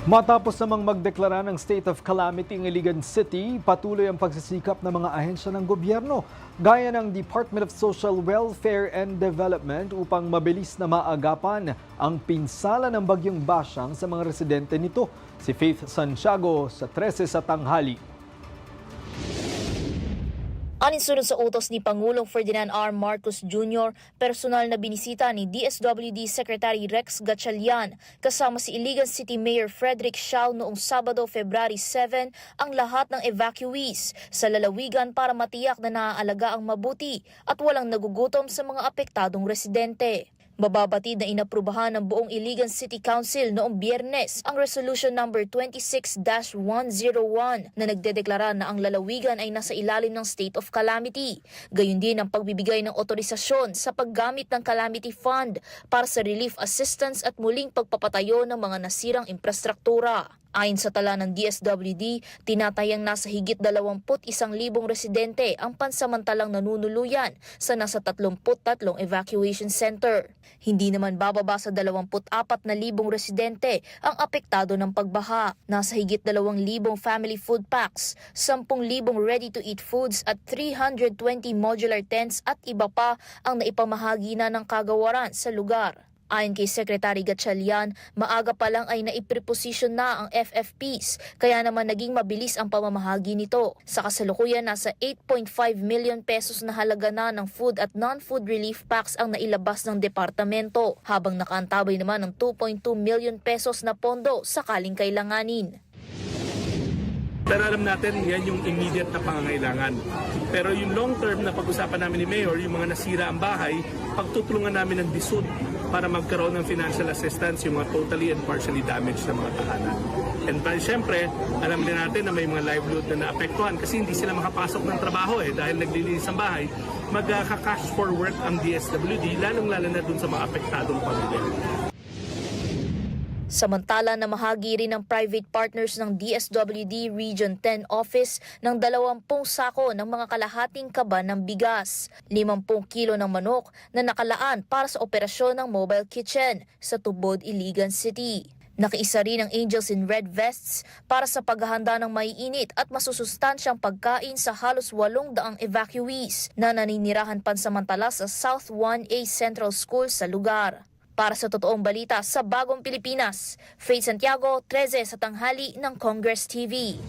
Matapos namang magdeklara ng state of calamity ng Iligan City, patuloy ang pagsisikap ng mga ahensya ng gobyerno, gaya ng Department of Social Welfare and Development upang mabilis na maagapan ang pinsala ng bagyong Basyang sa mga residente nito. Si Faith Santiago sa 13 sa tanghali. Alinsunod sa utos ni Pangulong Ferdinand R. Marcos Jr., personal na binisita ni DSWD Secretary Rex Gatchalian kasama si Iligan City Mayor Frederick Siao noong Sabado, February 7 ang lahat ng evacuees sa lalawigan para matiyak na naaalaga ang mabuti at walang nagugutom sa mga apektadong residente. Mababatid na inaprubahan ng buong Iligan City Council noong Biyernes ang Resolution number 26-101 na nagdedeklara na ang lalawigan ay nasa ilalim ng state of calamity. Gayon din ang pagbibigay ng otorisasyon sa paggamit ng Calamity Fund para sa relief assistance at muling pagpapatayo ng mga nasirang infrastruktura. Ayon sa tala ng DSWD, tinatayang nasa higit 21,000 residente ang pansamantalang nanunuluyan sa nasa 33 evacuation center. Hindi naman bababa sa 24,000 residente ang apektado ng pagbaha. Nasa higit 2,000 family food packs, 10,000 ready-to-eat foods at 320 modular tents at iba pa ang naipamahagi na ng kagawaran sa lugar. Ayon kay Secretary Gatchalian, maaga pa lang ay naipreposisyon na ang FFPs, kaya naman naging mabilis ang pamamahagi nito. Sa kasalukuyan, nasa 8.5 million pesos na halaga na ng food at non-food relief packs ang nailabas ng departamento, habang nakaantabay naman ng 2.2 million pesos na pondo sakaling kailanganin. Pero alam natin, yan yung immediate na pangangailangan. Pero yung long term na pag-usapan namin ni Mayor, yung mga nasira ang bahay, pagtutulungan namin ng DSUD para magkaroon ng financial assistance yung mga totally and partially damaged na mga tahanan. And syempre, alam din natin na may mga livelihood na naapektuhan kasi hindi sila makapasok ng trabaho dahil naglilinis ang bahay. Magka-cash for work ang DSWD, lalong-lalo na dun sa mga apektadong pamilya. Samantala, namahagi rin ng private partners ng DSWD Region 10 Office ng 20 sako ng mga kalahating kaban ng bigas, 50 kilo ng manok na nakalaan para sa operasyon ng mobile kitchen sa Tubod, Iligan City. Nakiisa rin ang Angels in Red Vests para sa paghahanda ng maiinit at masusustansyang pagkain sa halos 800 evacuees na naninirahan pansamantala sa South 1A Central School sa lugar. Para sa totoong balita sa Bagong Pilipinas, Faith Santiago, 13 sa tanghali ng Congress TV.